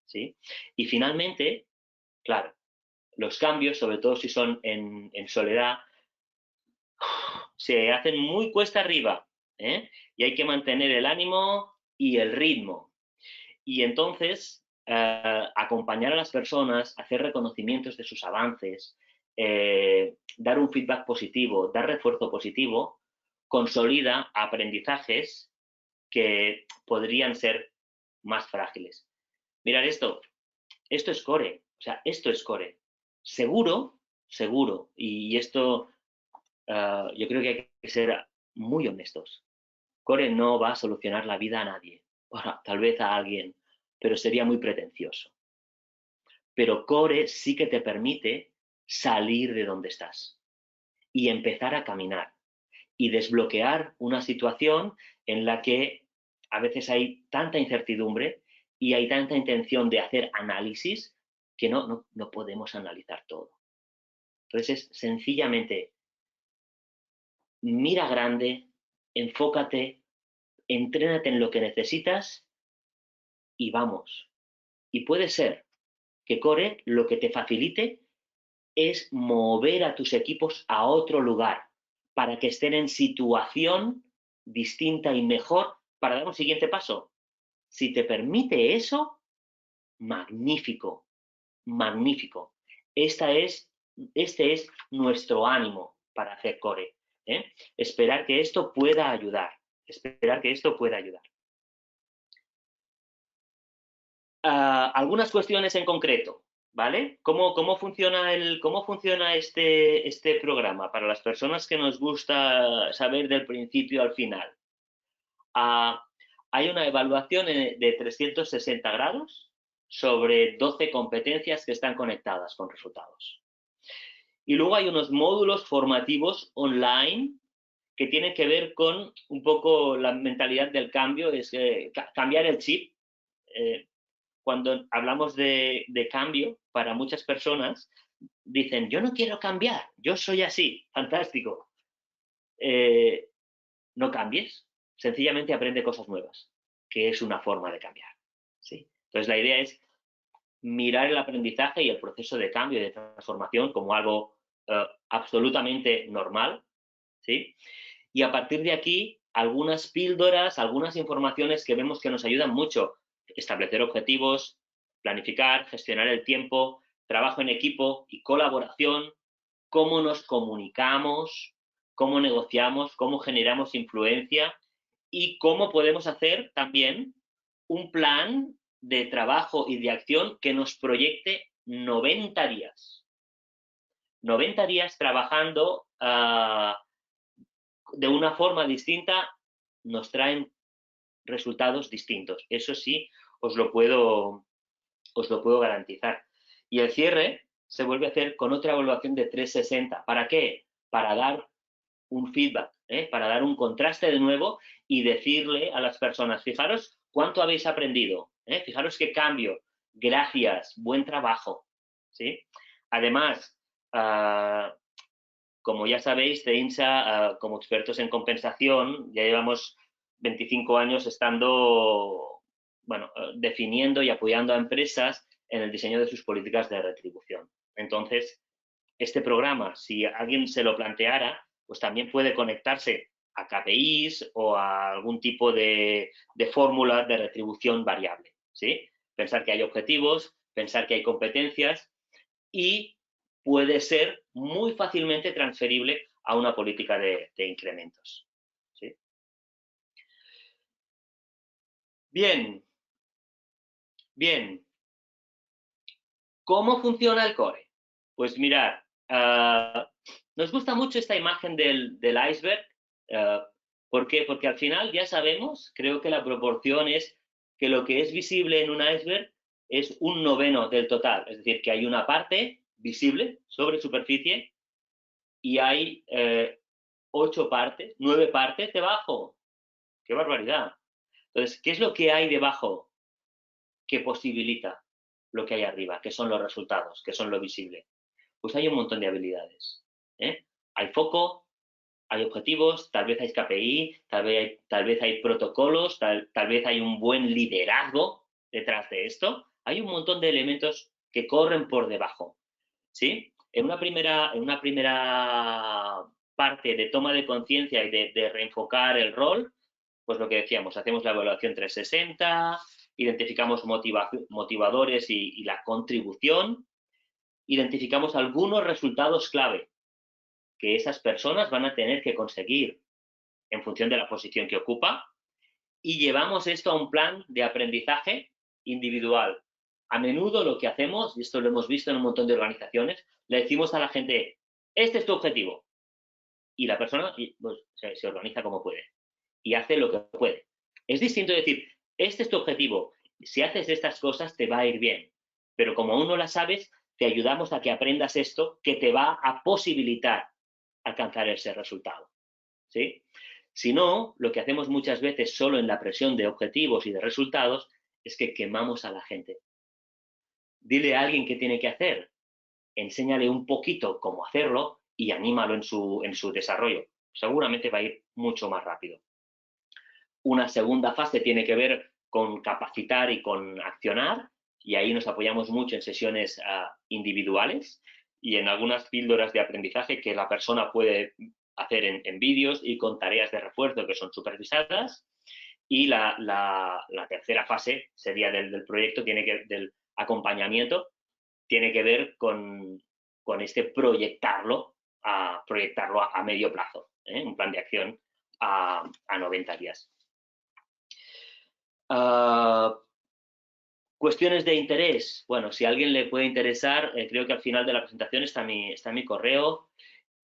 ¿sí? Y finalmente, claro, los cambios, sobre todo si son en soledad, se hacen muy cuesta arriba, ¿eh? Y hay que mantener el ánimo y el ritmo. Y entonces, acompañar a las personas, hacer reconocimientos de sus avances, dar un feedback positivo, dar refuerzo positivo, consolida aprendizajes que podrían ser más frágiles. Mirad esto es core, o sea, esto es core. Seguro, y esto yo creo que hay que ser muy honestos. Core no va a solucionar la vida a nadie, bueno, tal vez a alguien, pero sería muy pretencioso. Pero Core sí que te permite salir de donde estás y empezar a caminar y desbloquear una situación en la que a veces hay tanta incertidumbre y hay tanta intención de hacer análisis que no podemos analizar todo. Entonces es sencillamente mira grande, enfócate, entrénate en lo que necesitas y vamos. Y puede ser que Core lo que te facilite es mover a tus equipos a otro lugar para que estén en situación distinta y mejor para dar un siguiente paso. Si te permite eso, magnífico, magnífico. Este es nuestro ánimo para hacer Core. Esperar que esto pueda ayudar. Esperar que esto pueda ayudar. Algunas cuestiones en concreto, ¿vale? ¿Cómo funciona este programa para las personas que nos gusta saber del principio al final? Hay una evaluación de 360 grados sobre 12 competencias que están conectadas con resultados. Y luego hay unos módulos formativos online que tienen que ver con un poco la mentalidad del cambio, es cambiar el chip. Cuando hablamos de cambio, para muchas personas dicen, yo no quiero cambiar, yo soy así, fantástico. No cambies, sencillamente aprende cosas nuevas, que es una forma de cambiar. ¿Sí? Entonces la idea es mirar el aprendizaje y el proceso de cambio y de transformación como algo absolutamente normal, ¿sí? Y a partir de aquí, algunas píldoras, algunas informaciones que vemos que nos ayudan mucho. Establecer objetivos, planificar, gestionar el tiempo, trabajo en equipo y colaboración, cómo nos comunicamos, cómo negociamos, cómo generamos influencia y cómo podemos hacer también un plan de trabajo y de acción que nos proyecte 90 días. 90 días trabajando de una forma distinta nos traen resultados distintos. Eso sí, os lo puedo garantizar. Y el cierre se vuelve a hacer con otra evaluación de 360. ¿Para qué? Para dar un feedback, para dar un contraste de nuevo y decirle a las personas, fijaros cuánto habéis aprendido, fijaros qué cambio, gracias, buen trabajo. ¿Sí? Además, como ya sabéis, CEINSA, como expertos en compensación, ya llevamos 25 años estando, bueno, definiendo y apoyando a empresas en el diseño de sus políticas de retribución. Entonces, este programa, si alguien se lo planteara, pues también puede conectarse a KPIs o a algún tipo de fórmula de retribución variable, ¿sí? Pensar que hay objetivos, pensar que hay competencias y puede ser muy fácilmente transferible a una política de incrementos, ¿sí? Bien. ¿Cómo funciona el core? Pues mirad, nos gusta mucho esta imagen del iceberg. ¿Por qué? Porque al final ya sabemos, creo que la proporción es que lo que es visible en un iceberg es 1/9 del total. Es decir, que hay una parte visible sobre superficie y hay 8 partes, 9 partes debajo. ¡Qué barbaridad! Entonces, ¿qué es lo que hay debajo que posibilita lo que hay arriba? ¿Qué son los resultados? ¿Qué son lo visible? Pues hay un montón de habilidades. Hay foco, hay objetivos, tal vez hay KPI, tal vez hay protocolos, tal vez hay un buen liderazgo detrás de esto. Hay un montón de elementos que corren por debajo, ¿sí? En una primera parte de toma de conciencia y de reenfocar el rol, pues lo que decíamos, hacemos la evaluación 360, identificamos motivadores y la contribución, identificamos algunos resultados clave que esas personas van a tener que conseguir en función de la posición que ocupa y llevamos esto a un plan de aprendizaje individual. A menudo lo que hacemos, y esto lo hemos visto en un montón de organizaciones, le decimos a la gente, este es tu objetivo. Y la persona pues, se organiza como puede y hace lo que puede. Es distinto decir, este es tu objetivo, si haces estas cosas te va a ir bien, pero como aún no las sabes, te ayudamos a que aprendas esto que te va a posibilitar alcanzar ese resultado, ¿sí? Si no, lo que hacemos muchas veces solo en la presión de objetivos y de resultados es que quemamos a la gente. Dile a alguien qué tiene que hacer, enséñale un poquito cómo hacerlo y anímalo en su desarrollo. Seguramente va a ir mucho más rápido. Una segunda fase tiene que ver con capacitar y con accionar, y ahí nos apoyamos mucho en sesiones individuales y en algunas píldoras de aprendizaje que la persona puede hacer en vídeos y con tareas de refuerzo que son supervisadas. Y la tercera fase sería del proyecto, del acompañamiento, tiene que ver con este proyectarlo a medio plazo, un plan de acción a 90 días. Cuestiones de interés. Bueno, si a alguien le puede interesar, creo que al final de la presentación está mi correo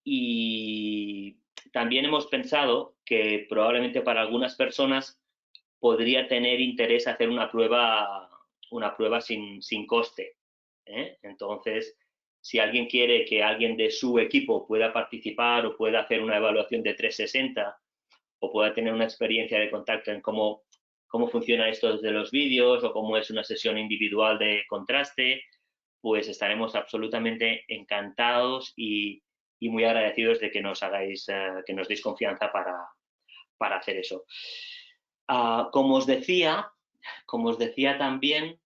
y también hemos pensado que probablemente para algunas personas podría tener interés hacer una prueba sin coste. Entonces, si alguien quiere que alguien de su equipo pueda participar o pueda hacer una evaluación de 360 o pueda tener una experiencia de contacto en cómo funciona esto desde los vídeos o cómo es una sesión individual de contraste, pues estaremos absolutamente encantados y muy agradecidos de que nos que nos deis confianza para hacer eso. Como os decía también,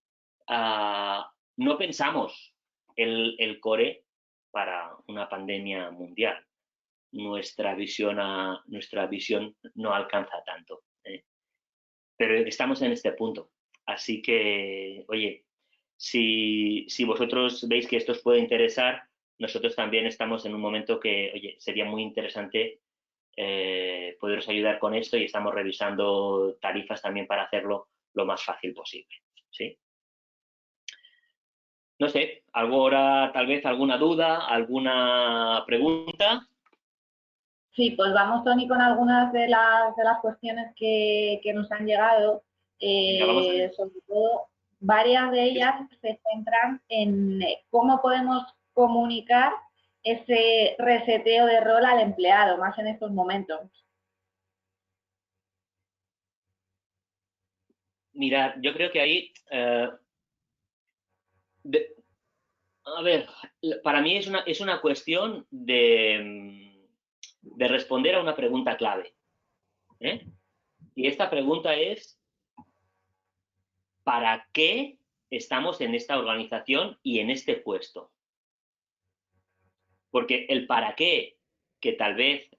no pensamos el core para una pandemia mundial. Nuestra visión no alcanza tanto. Pero estamos en este punto. Así que, oye, si vosotros veis que esto os puede interesar, nosotros también estamos en un momento que, oye, sería muy interesante poderos ayudar con esto y estamos revisando tarifas también para hacerlo lo más fácil posible, ¿sí? No sé, ahora tal vez alguna duda, alguna pregunta. Sí, pues vamos, Tony, con algunas de las cuestiones que nos han llegado. Venga, vamos a ver. Sobre todo, varias de ellas se centran en cómo podemos comunicar ese reseteo de rol al empleado, más en estos momentos. Mira, yo creo que ahí, a ver, para mí es una cuestión de responder a una pregunta clave. Y esta pregunta es, ¿para qué estamos en esta organización y en este puesto? Porque el para qué, que tal vez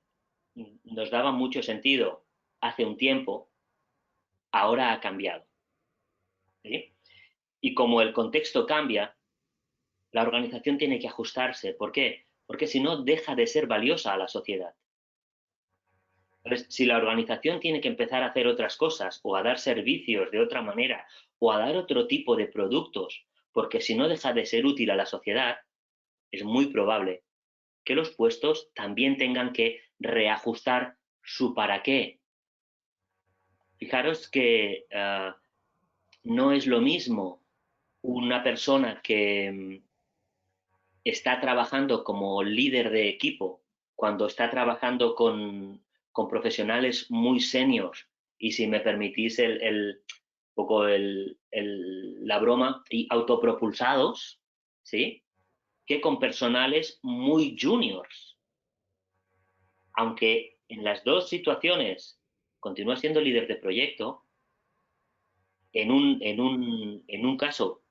nos daba mucho sentido hace un tiempo, ahora ha cambiado. ¿Sí? Y como el contexto cambia, la organización tiene que ajustarse. ¿Por qué? Porque si no, deja de ser valiosa a la sociedad. Entonces, si la organización tiene que empezar a hacer otras cosas o a dar servicios de otra manera o a dar otro tipo de productos, porque si no deja de ser útil a la sociedad, es muy probable que los puestos también tengan que reajustar su para qué. Fijaros que no es lo mismo una persona que está trabajando como líder de equipo cuando está trabajando con profesionales muy seniors y, si me permitís poco la broma, y autopropulsados, ¿sí? Que con personales muy juniors. Aunque en las dos situaciones continúa siendo líder de proyecto, en un caso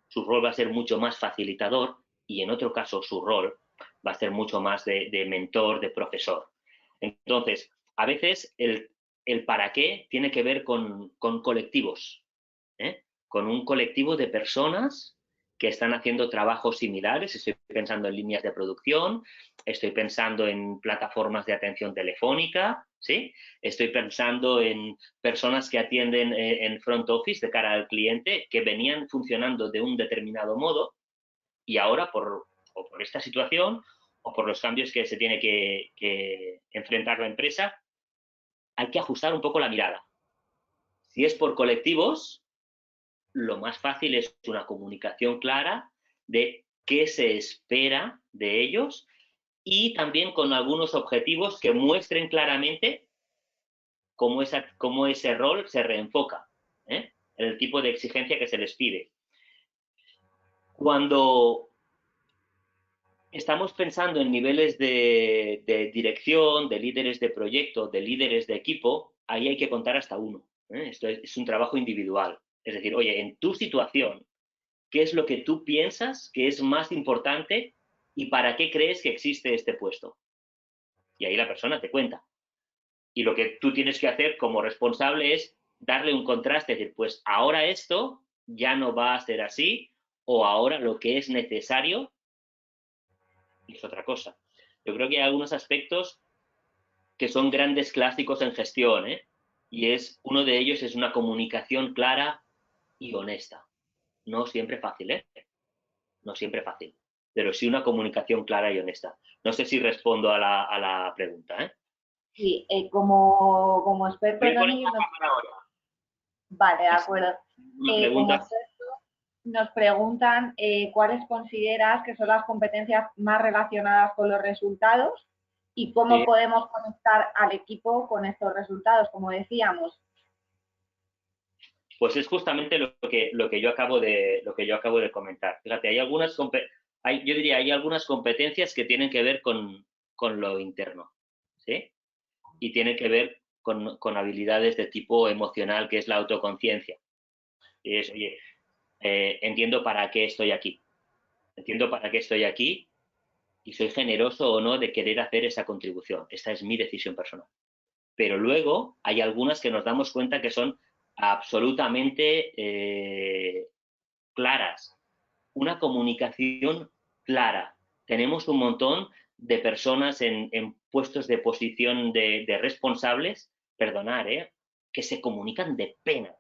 su rol va a ser mucho más facilitador y en otro caso su rol va a ser mucho más de mentor, de profesor. Entonces, a veces el para qué tiene que ver con colectivos, ¿eh? Con un colectivo de personas que están haciendo trabajos similares. Estoy pensando en líneas de producción, estoy pensando en plataformas de atención telefónica, ¿sí? Estoy pensando en personas que atienden en front office de cara al cliente, que venían funcionando de un determinado modo y ahora o por esta situación o por los cambios que se tiene que enfrentar la empresa, hay que ajustar un poco la mirada. Si es por colectivos, lo más fácil es una comunicación clara de qué se espera de ellos y también con algunos objetivos que muestren claramente cómo ese rol se reenfoca, ¿eh? El tipo de exigencia que se les pide. Cuando estamos pensando en niveles de dirección, de líderes de proyecto, de líderes de equipo, ahí hay que contar hasta uno, ¿eh? Esto es un trabajo individual. Es decir, oye, en tu situación, ¿qué es lo que tú piensas que es más importante y para qué crees que existe este puesto? Y ahí la persona te cuenta. Y lo que tú tienes que hacer como responsable es darle un contraste, es decir, pues ahora esto ya no va a ser así, o ahora lo que es necesario es otra cosa. Yo creo que hay algunos aspectos que son grandes clásicos en gestión, ¿eh? Y uno de ellos es una comunicación clara y honesta. No siempre fácil, ¿eh? No siempre fácil, pero sí una comunicación clara y honesta. No sé si respondo a la pregunta, ¿eh? Sí, como experto Voy a en poner ello, la cámara ahora. vale, de Así, acuerdo. una Como pregunta. experto nos preguntan cuáles consideras que son las competencias más relacionadas con los resultados y cómo Sí, podemos conectar al equipo con estos resultados, como decíamos. pues es justamente lo que yo acabo de comentar. Fíjate, yo diría, hay algunas competencias que tienen que ver con lo interno, ¿sí? Y tienen que ver con habilidades de tipo emocional, que es la autoconciencia. Y es, oye, entiendo para qué estoy aquí. Entiendo para qué estoy aquí y soy generoso o no de querer hacer esa contribución. Esta es mi decisión personal. Pero luego hay algunas que nos damos cuenta que son absolutamente claras. Una comunicación clara. Tenemos un montón de personas en puestos de posición de responsables, perdonar, que se comunican de pena.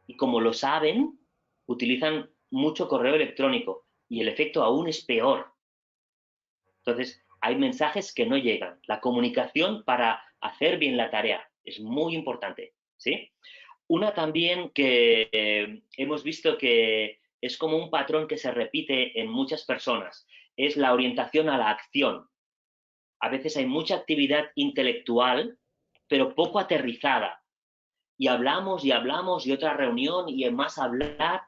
Y como lo saben, utilizan mucho correo electrónico y el efecto aún es peor. Entonces, hay mensajes que no llegan. La comunicación para hacer bien la tarea es muy importante, ¿sí? Una también que hemos visto que es como un patrón que se repite en muchas personas, es la orientación a la acción. A veces hay mucha actividad intelectual, pero poco aterrizada. Y hablamos y otra reunión y más hablar.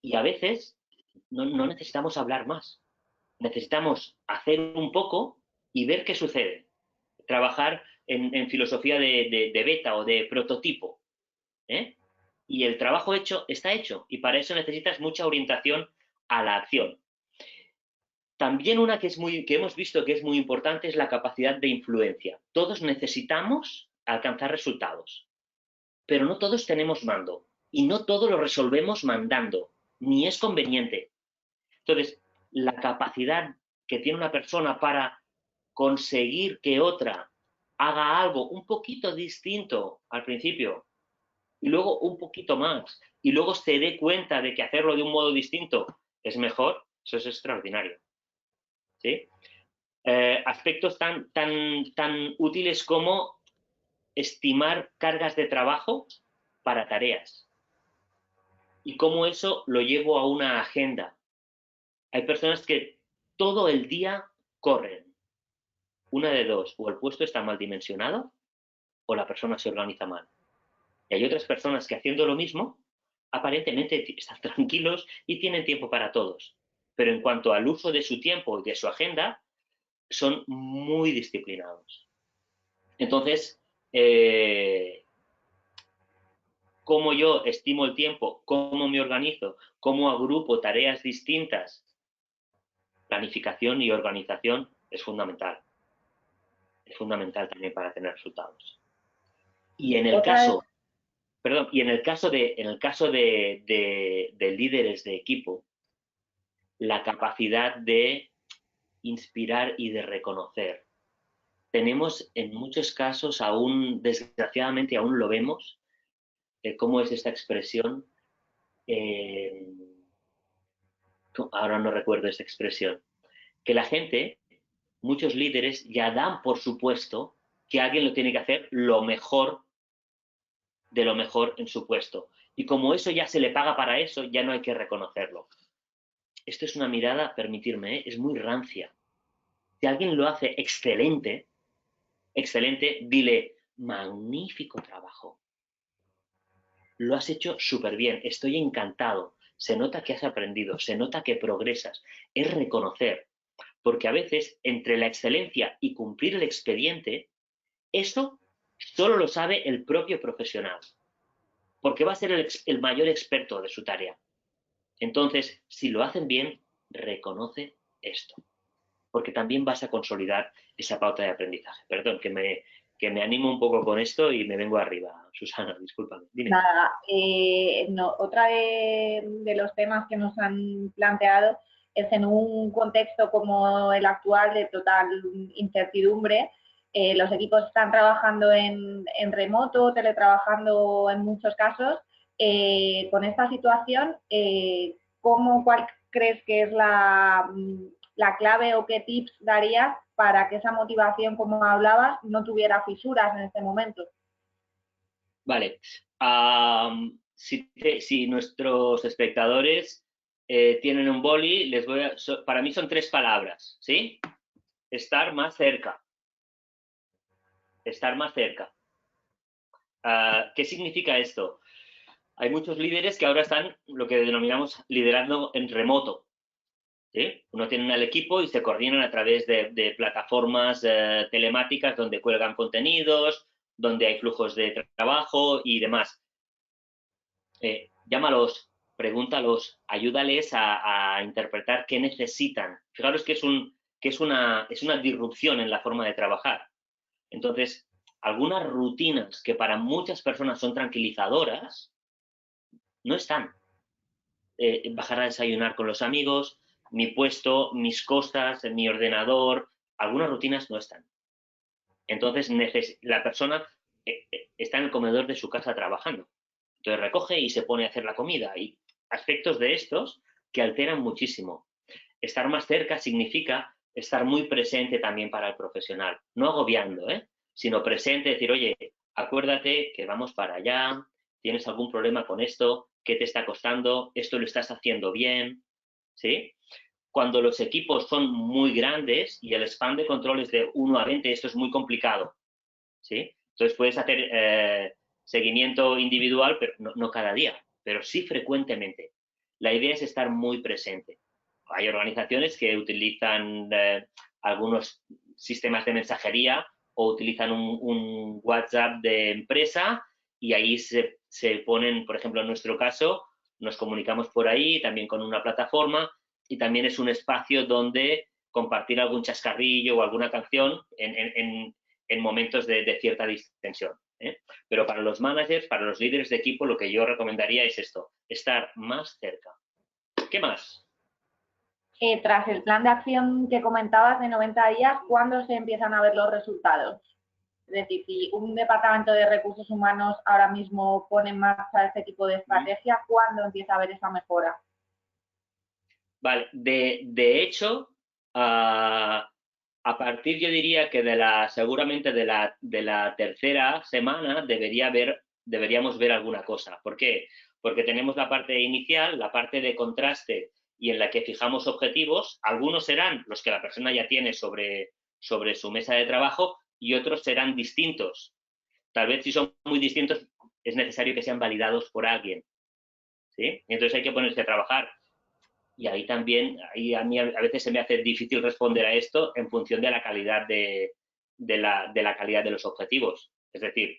Y a veces no necesitamos hablar más. Necesitamos hacer un poco y ver qué sucede. Trabajar en filosofía de beta o de prototipo, ¿eh? Y el trabajo hecho está hecho y para eso necesitas mucha orientación a la acción. También una que hemos visto que es muy importante es la capacidad de influencia. Todos necesitamos alcanzar resultados, pero no todos tenemos mando y no todo lo resolvemos mandando, ni es conveniente. Entonces, la capacidad que tiene una persona para conseguir que otra haga algo un poquito distinto al principio y luego un poquito más y luego se dé cuenta de que hacerlo de un modo distinto es mejor, eso es extraordinario, ¿sí? Aspectos tan útiles como estimar cargas de trabajo para tareas y cómo eso lo llevo a una agenda. Hay personas que todo el día corren, una de dos, o el puesto está mal dimensionado o la persona se organiza mal. Y hay otras personas que haciendo lo mismo, aparentemente están tranquilos y tienen tiempo para todos. Pero en cuanto al uso de su tiempo y de su agenda, son muy disciplinados. Entonces, cómo yo estimo el tiempo, cómo me organizo, cómo agrupo tareas distintas, planificación y organización es fundamental. Es fundamental también para tener resultados. Y en el Otra vez, caso, perdón, y en el caso de líderes de equipo, la capacidad de inspirar y de reconocer. Tenemos en muchos casos aún, desgraciadamente aún lo vemos, cómo es esta expresión, eh, ahora no recuerdo esta expresión, que la gente, muchos líderes ya dan por supuesto que alguien lo tiene que hacer lo mejor de lo mejor en su puesto. Y como eso ya se le paga para eso, ya no hay que reconocerlo. Esto es una mirada, permitirme, es muy rancia. Si alguien lo hace excelente, excelente, dile, magnífico trabajo. Lo has hecho súper bien, estoy encantado. Se nota que has aprendido, se nota que progresas. Es reconocer, porque a veces entre la excelencia y cumplir el expediente, eso solo lo sabe el propio profesional, porque va a ser el mayor experto de su tarea. Entonces, si lo hacen bien, reconoce esto, porque también vas a consolidar esa pauta de aprendizaje. Perdón, que me animo un poco con esto y me vengo arriba. Susana, discúlpame, dime. nada, no, otra de los temas que nos han planteado es en un contexto como el actual de total incertidumbre. Los equipos están trabajando en remoto, teletrabajando en muchos casos. Con esta situación, ¿cuál crees que es la clave o qué tips darías para que esa motivación, como hablabas, no tuviera fisuras en este momento? Vale. Si nuestros espectadores tienen un boli, para mí son tres palabras, ¿sí? Estar más cerca. Estar más cerca. ¿Qué significa esto? Hay muchos líderes que ahora están lo que denominamos liderando en remoto. ¿Sí? Uno tiene el equipo y se coordinan a través de plataformas telemáticas donde cuelgan contenidos, donde hay flujos de trabajo y demás. Llámalos, pregúntalos, ayúdales a interpretar qué necesitan. Fijaros que es una disrupción en la forma de trabajar. Entonces, algunas rutinas que para muchas personas son tranquilizadoras, no están. Bajar a desayunar con los amigos, mi puesto, mis cosas, mi ordenador, algunas rutinas no están. Entonces, la persona está en el comedor de su casa trabajando. Entonces recoge y se pone a hacer la comida. Y aspectos de estos que alteran muchísimo. Estar más cerca significa estar muy presente también para el profesional. No agobiando, sino presente, decir, oye, acuérdate que vamos para allá, tienes algún problema con esto, qué te está costando, esto lo estás haciendo bien, ¿sí? Cuando los equipos son muy grandes y el span de control es de 1 a 20, esto es muy complicado, ¿sí? Entonces puedes hacer seguimiento individual, pero no cada día, pero sí frecuentemente. La idea es estar muy presente. Hay organizaciones que utilizan algunos sistemas de mensajería o utilizan un WhatsApp de empresa y ahí se ponen, por ejemplo, en nuestro caso, nos comunicamos por ahí, también con una plataforma y también es un espacio donde compartir algún chascarrillo o alguna canción en momentos de cierta distensión. Pero para los managers, para los líderes de equipo, lo que yo recomendaría es esto, estar más cerca. ¿Qué más? Tras el plan de acción que comentabas de 90 días, ¿cuándo se empiezan a ver los resultados? Es decir, si un departamento de recursos humanos ahora mismo pone en marcha este tipo de estrategia, ¿cuándo empieza a haber esa mejora? Vale, de hecho, a partir yo diría que seguramente de la tercera semana deberíamos ver alguna cosa. ¿Por qué? Porque tenemos la parte inicial, la parte de contraste y en la que fijamos objetivos. Algunos serán los que la persona ya tiene sobre su mesa de trabajo y otros serán distintos. Tal vez si son muy distintos es necesario que sean validados por alguien, ¿sí? Entonces hay que ponerse a trabajar. Y ahí también, a mí a veces se me hace difícil responder a esto en función de la calidad de la calidad de los objetivos. Es decir,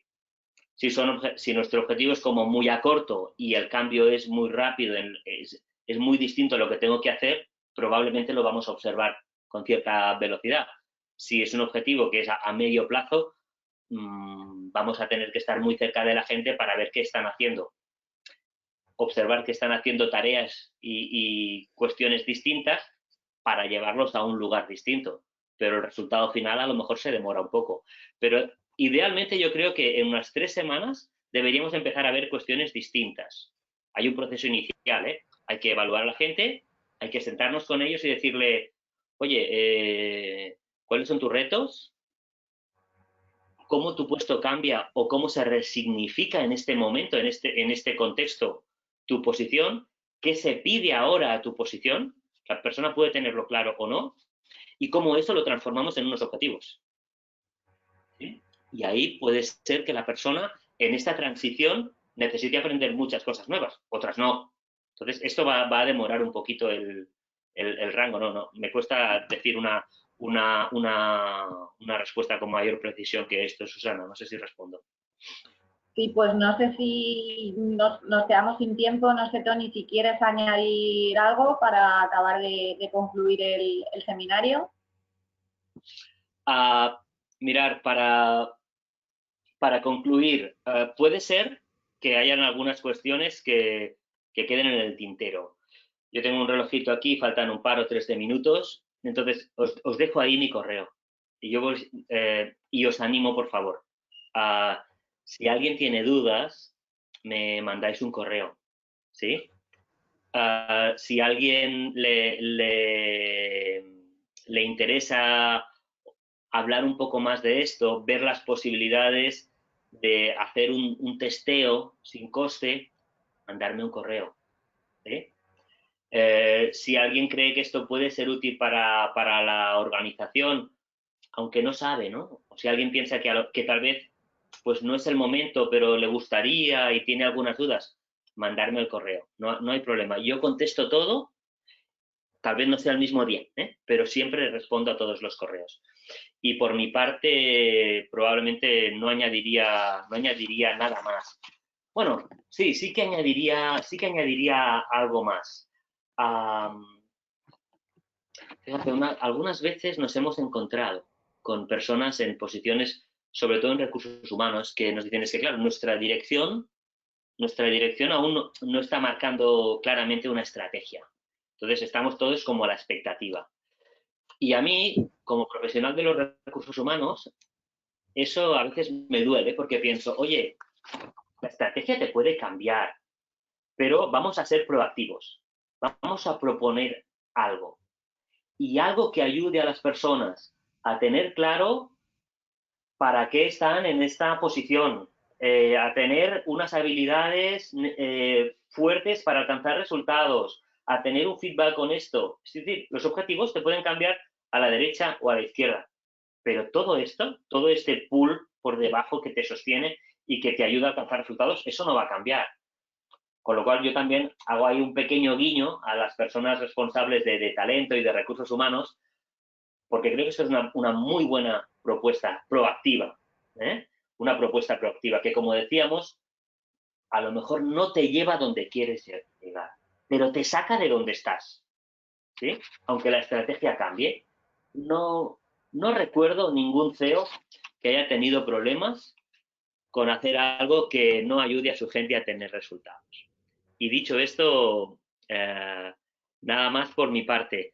si nuestro objetivo es como muy a corto y el cambio es muy rápido, es muy distinto a lo que tengo que hacer, probablemente lo vamos a observar con cierta velocidad. Si es un objetivo que es a medio plazo, vamos a tener que estar muy cerca de la gente para ver qué están haciendo. Observar que están haciendo tareas y cuestiones distintas para llevarlos a un lugar distinto. Pero el resultado final a lo mejor se demora un poco. Pero idealmente yo creo que en unas 3 semanas deberíamos empezar a ver cuestiones distintas. Hay un proceso inicial, ¿eh? Hay que evaluar a la gente, hay que sentarnos con ellos y decirle, oye, ¿cuáles son tus retos? ¿Cómo tu puesto cambia o cómo se resignifica en este momento, en este contexto, tu posición? ¿Qué se pide ahora a tu posición? La persona puede tenerlo claro o no. Y cómo eso lo transformamos en unos objetivos. ¿Sí? Y ahí puede ser que la persona en esta transición necesite aprender muchas cosas nuevas, otras no. Entonces, esto va a demorar un poquito el rango. No, me cuesta decir una respuesta con mayor precisión que esto, Susana. No sé si respondo. Sí, pues no sé si nos quedamos sin tiempo, no sé, Tony, si quieres añadir algo para acabar de concluir el seminario. Mirar, para concluir, puede ser que hayan algunas cuestiones que queden en el tintero. Yo tengo un relojito aquí, faltan un par o 3 de minutos, entonces os dejo ahí mi correo. Y os animo, por favor, si alguien tiene dudas, me mandáis un correo, ¿sí? Si a alguien le interesa hablar un poco más de esto, ver las posibilidades de hacer un testeo sin coste, mandarme un correo, ¿sí? Si alguien cree que esto puede ser útil para la organización, aunque no sabe, ¿no? O si alguien piensa que tal vez pues no es el momento, pero le gustaría y tiene algunas dudas, mandarme el correo. No hay problema. Yo contesto todo, tal vez no sea el mismo día, pero siempre respondo a todos los correos. Y por mi parte, probablemente no añadiría nada más. Bueno, sí que añadiría algo más. Fíjate, algunas veces nos hemos encontrado con personas en posiciones, sobre todo en recursos humanos, que nos dicen, es que claro, nuestra dirección aún no está marcando claramente una estrategia. Entonces estamos todos como a la expectativa. Y a mí, como profesional de los recursos humanos, eso a veces me duele porque pienso, oye, la estrategia te puede cambiar, pero vamos a ser proactivos, vamos a proponer algo y algo que ayude a las personas a tener claro para qué están en esta posición, a tener unas habilidades fuertes para alcanzar resultados, a tener un feedback con esto. Es decir, los objetivos te pueden cambiar a la derecha o a la izquierda, pero todo esto, todo este pool por debajo que te sostiene y que te ayuda a alcanzar resultados, eso no va a cambiar. Con lo cual yo también hago ahí un pequeño guiño a las personas responsables de talento y de recursos humanos, porque creo que eso es una muy buena propuesta proactiva, ¿eh? Una propuesta proactiva que, como decíamos, a lo mejor no te lleva donde quieres llegar, pero te saca de donde estás, ¿sí? Aunque la estrategia cambie. No recuerdo ningún CEO que haya tenido problemas con hacer algo que no ayude a su gente a tener resultados. Y dicho esto, nada más por mi parte.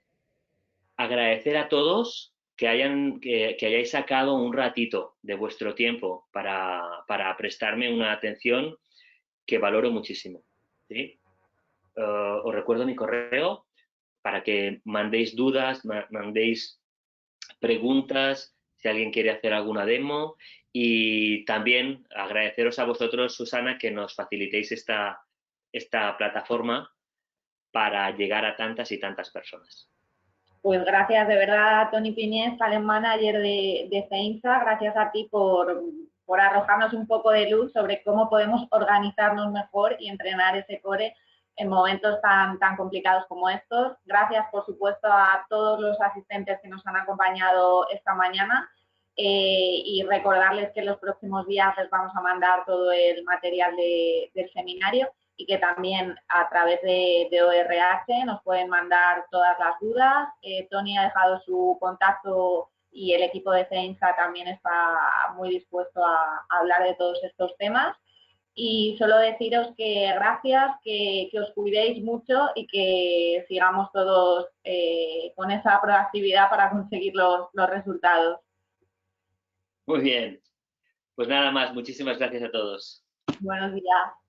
Agradecer a todos que hayáis sacado un ratito de vuestro tiempo para prestarme una atención que valoro muchísimo, ¿sí? Os recuerdo mi correo para que mandéis dudas, mandéis preguntas, si alguien quiere hacer alguna demo, y también agradeceros a vosotros, Susana, que nos facilitéis esta plataforma para llegar a tantas y tantas personas. Pues gracias de verdad, Toni Piñez, Talent Manager de CEINSA, gracias a ti por arrojarnos un poco de luz sobre cómo podemos organizarnos mejor y entrenar ese core en momentos tan complicados como estos. Gracias, por supuesto, a todos los asistentes que nos han acompañado esta mañana y recordarles que en los próximos días les vamos a mandar todo el material del seminario y que también a través de ORH nos pueden mandar todas las dudas. Tony ha dejado su contacto y el equipo de CEINSA también está muy dispuesto a hablar de todos estos temas. Y solo deciros que gracias, que os cuidéis mucho y que sigamos todos con esa proactividad para conseguir los resultados. Muy bien. Pues nada más, muchísimas gracias a todos. Buenos días.